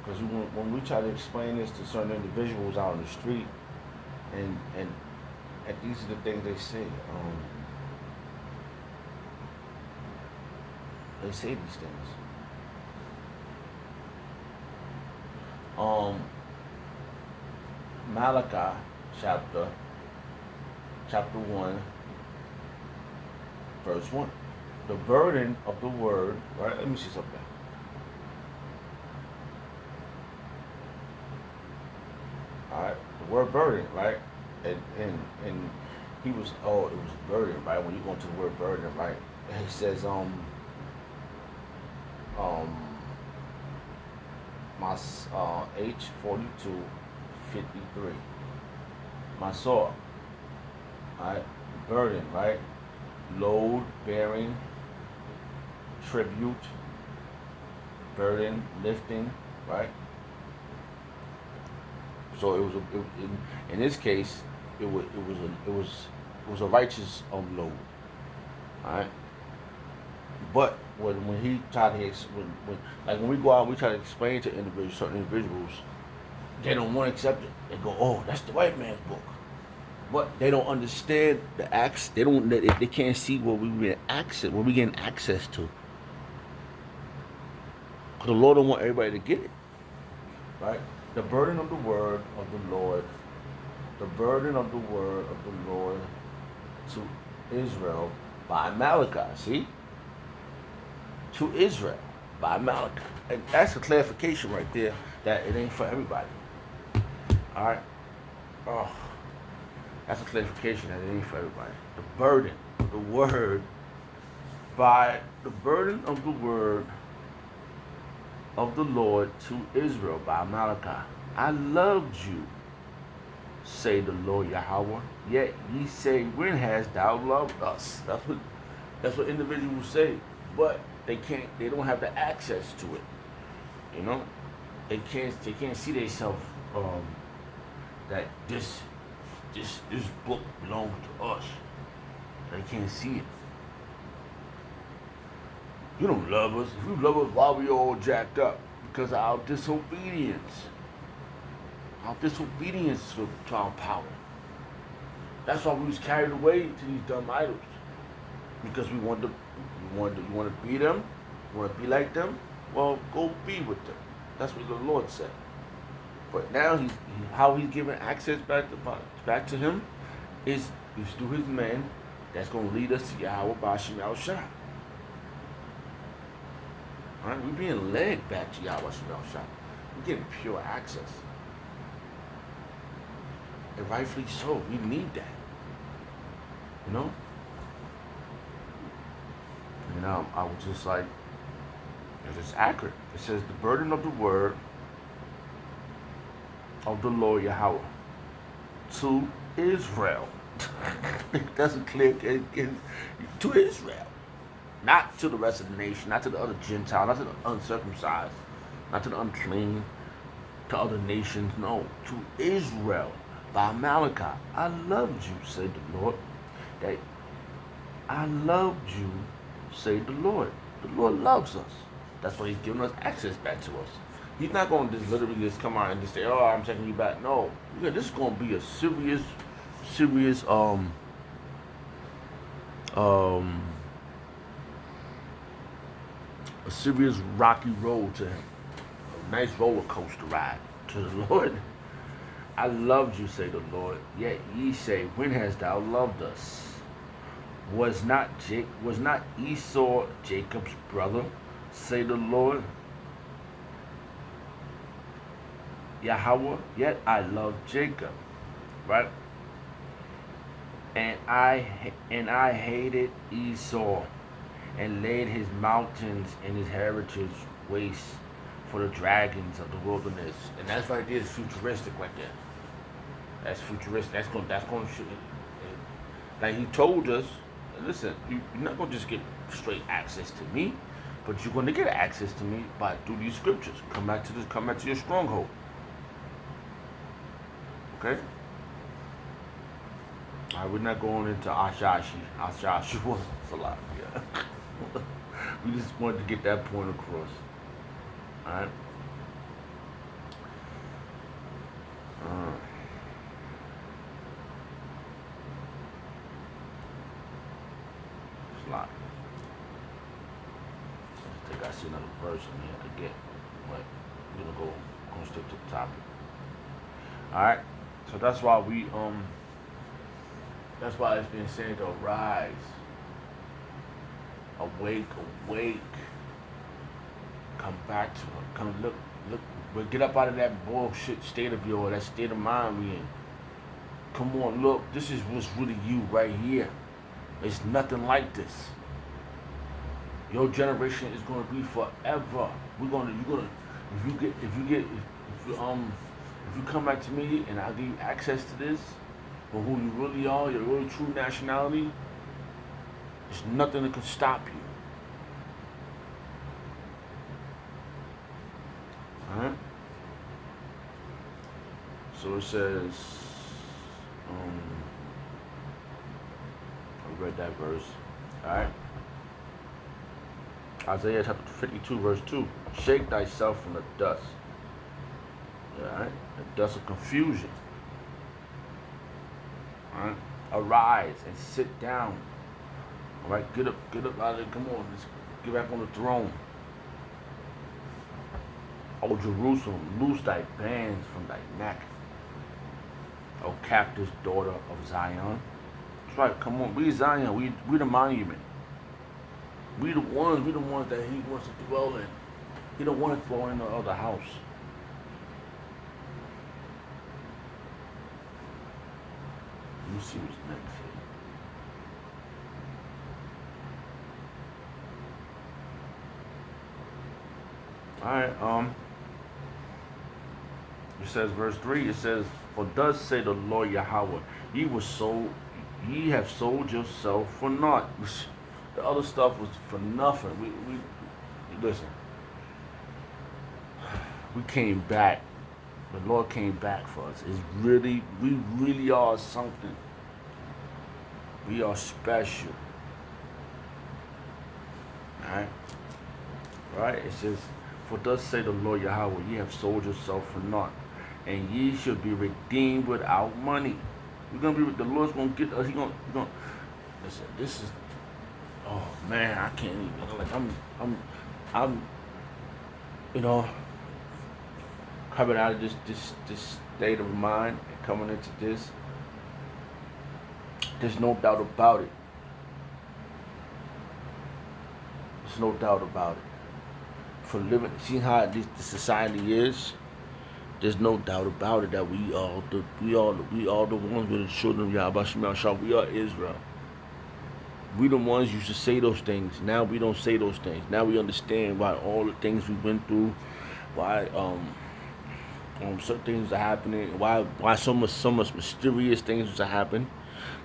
Because when we try to explain this to certain individuals out in the street, and these are the things they say. They say these things. Um, Malachi chapter chapter 1, verse 1. The burden of the word, right? Let me see something. All right, the word burden, right? And he was, oh, it was burden, right? When you go into the word burden, right? And he says um my H42:53. My saw, right? Burden, right? Load bearing, tribute, burden lifting, right? So it was in this case, it was a righteous load, all right. But when he tried to when we go out, we try to explain to individuals, certain individuals, they don't want to accept it. They go, oh, that's the white man's book. But they don't understand the acts. They can't see what we getting access to. Cause the Lord don't want everybody to get it, right? The burden of the word of the Lord, the burden of the word of the Lord to Israel by Malachi. See, to Israel by Malachi, and that's a clarification right there that it ain't for everybody. All right. Oh, that's a clarification that it ain't for everybody. The burden of the word by the burden of the word of the Lord to Israel by Malachi. I loved you, say the Lord Yahweh. Yet ye say, when hast thou loved us? That's what individuals say, but they can't. They don't have the access to it. You know, they can't see themselves that this book belongs to us. They can't see it. You don't love us. If you love us, why we all jacked up? Because of our disobedience. Our disobedience to our power. That's why we was carried away to these dumb idols. Because you want to be them, you want to be like them. Well, go be with them. That's what the Lord said. But now how he's giving access back to him is through his man that's going to lead us to Yahweh Bashim Al Shah. All right, we're being led back to Yahweh Bashim Al Shah. We're getting pure access. And rightfully so. We need that. You know? And I was just like, it's accurate. It says the burden of the word of the Lord Yahweh to Israel. That's a clear to Israel. Not to the rest of the nation, not to the other Gentiles, not to the uncircumcised, not to the unclean, to other nations. No, to Israel by Malachi. I loved you, said the Lord. That I loved you, said the Lord. The Lord loves us. That's why he's giving us access back to us. He's not going to just literally just come out and just say, oh, I'm taking you back. No. This is going to be a serious a serious rocky road to him. A nice roller coaster ride to the Lord. I loved you, say the Lord. Yet ye say, when hast thou loved us? Was not Esau Jacob's brother, say the Lord Yahweh? Yet I love Jacob, right? And I hated Esau, and laid his mountains and his heritage waste for the dragons of the wilderness. And that's right there is futuristic right there. That's futuristic. That's going to shoot. Like he told us, listen, you're not going to just get straight access to me, but you're going to get access to me through these scriptures. Come back to your stronghold. Okay? All right, we're not going into Ashashi was a lot. Yeah. We just wanted to get that point across. All right. I see another verse in here to get, but we're gonna go straight to the topic. All right. So that's why it's being said to arise, awake, awake, come back to it, come look, but get up out of that bullshit state of yours, that state of mind we in. Come on, look, this is what's really you right here. It's nothing like this. Your generation is gonna be forever. You're gonna, if you come back to me and I give you access to this, for who you really are, your really true nationality, there's nothing that can stop you. Alright? So it says, I read that verse. Alright? Isaiah chapter 52, verse 2. Shake thyself from the dust. Alright? The dust of confusion. Alright? Arise and sit down. Alright? Get up out of it. Come on, let's get back on the throne. O Jerusalem, loose thy bands from thy neck. O captive daughter of Zion. That's right, come on. We Zion, we the monument. We the ones that he wants to dwell in. He don't want to dwell in the other house. Let me see what's next here. Alright, it says verse 3, it says, for thus say the Lord Yahweh, ye have sold yourself for naught. The other stuff was for nothing. We listen. We came back. The Lord came back for us. We really are something. We are special. Alright? Right? It says, for thus say the Lord Yahweh, ye have sold yourself for naught, and ye shall be redeemed without money. The Lord's gonna get us. He gonna listen. This is, oh man, I can't even. Like I'm, coming out of this state of mind and coming into this. There's no doubt about it. There's no doubt about it. For living, seeing how the society is, there's no doubt about it that we are the ones with the children of Yahweh Shema Shah. We are Israel. We the ones used to say those things. Now we don't say those things. Now we understand why all the things we went through, why certain things are happening, why so much mysterious things are happening,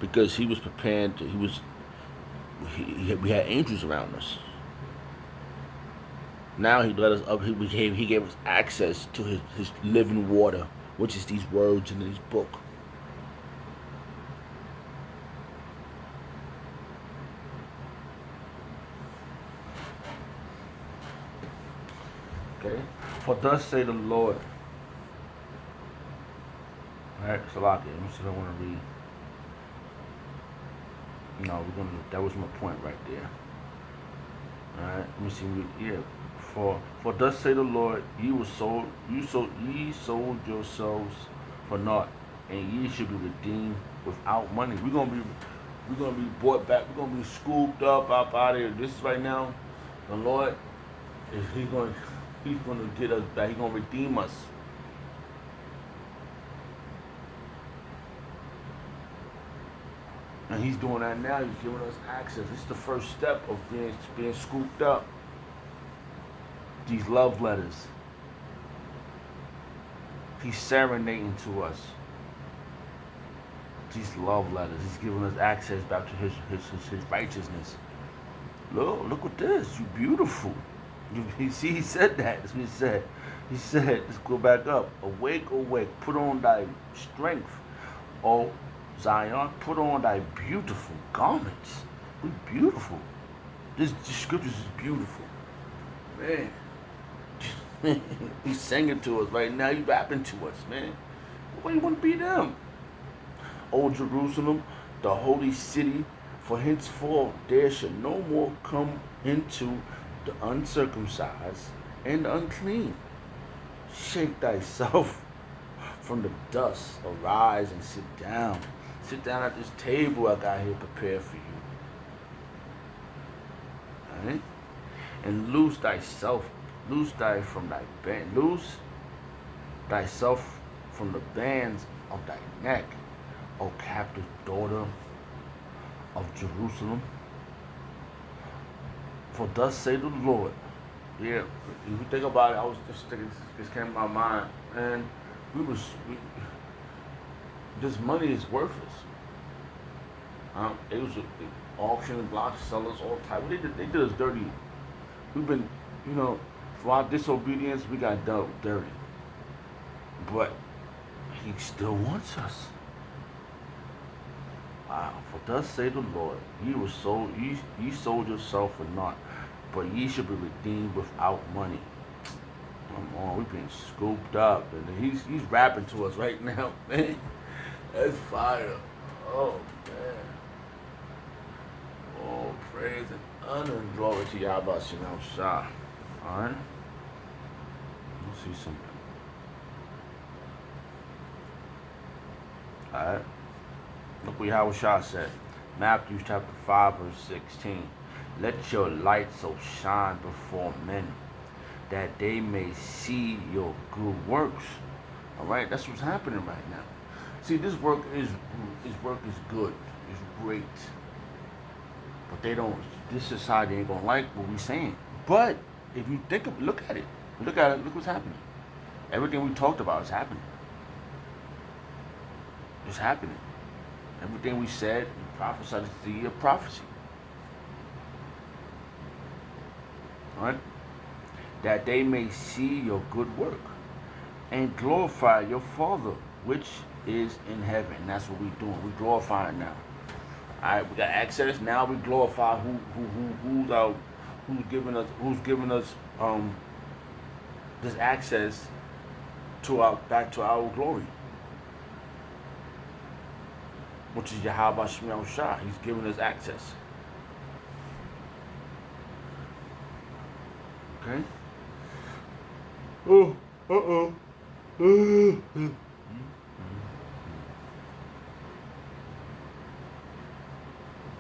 because he was prepared to. We had angels around us. Now he let us up. He gave us access to his living water, which is these words in his book. Okay, for thus say the Lord. All right, Salaki. Let me see if I want to read. No, that was my point right there. All right, let me see. Yeah. For thus say the Lord, ye sold yourselves for naught, and ye should be redeemed without money. We're gonna be brought back. We're gonna be scooped up out of here. This is right now. The Lord he's gonna get us back. He's gonna redeem us. And he's doing that now. He's giving us access. This is the first step of being scooped up. These love letters. He's serenading to us. These love letters. He's giving us access back to his righteousness. Look at this. You beautiful. He said that. That's what he said. He said, let's go back up. Awake, awake. Put on thy strength. O Zion, put on thy beautiful garments. We beautiful. This scriptures is beautiful. Man. He's singing to us right now. He's rapping to us, man. Why you want to be them? O Jerusalem, the holy city, for henceforth there shall no more come into the uncircumcised and the unclean. Shake thyself from the dust, arise and sit down. Sit down at this table I got here prepared for you. Alright? And loose thyself, loose thyself from the bands of thy neck, O captive daughter of Jerusalem. For thus say the Lord. Yeah, if you think about it, I was just thinking, this came to my mind, and this money is worthless. It was auction block sellers, all type. They did us dirty. We've been, for our disobedience, we got done dirty. But he still wants us. Wow. For thus say the Lord, ye sold yourself for naught, but ye should be redeemed without money. Come on, we've been scooped up, and he's rapping to us right now, man. That's fire. Oh man. Oh, praise and honor and glory to Yahweh Shalom Shah. Alright? Let's see something. Alright? Look what Yahweh Shah said. Matthew chapter 5, verse 16. Let your light so shine before men, that they may see your good works. Alright? That's what's happening right now. See, this work is good. It's great. But this society ain't gonna like what we saying. But if you look at it, look what's happening. Everything we talked about is happening. It's happening. Everything we said, we prophesied, is the year of prophecy. Alright? That they may see your good work and glorify your Father which is in heaven. That's what we're doing. We're glorifying now. Alright, we got access. Now we glorify who's giving us this access back to our glory. Which is Yahweh Shemel Shah. He's giving us access. Okay?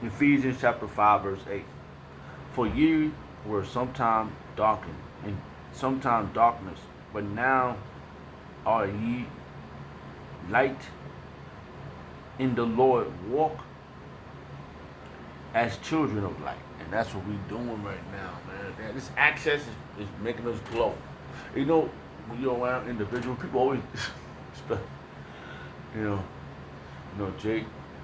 Ephesians chapter 5, verse 8. For ye were sometime darkened, and sometime darkness, but now are ye light in the Lord. Walk as children of light. And that's what we're doing right now, man. This access is making us glow. You know, when you're around individual, people always, Jake,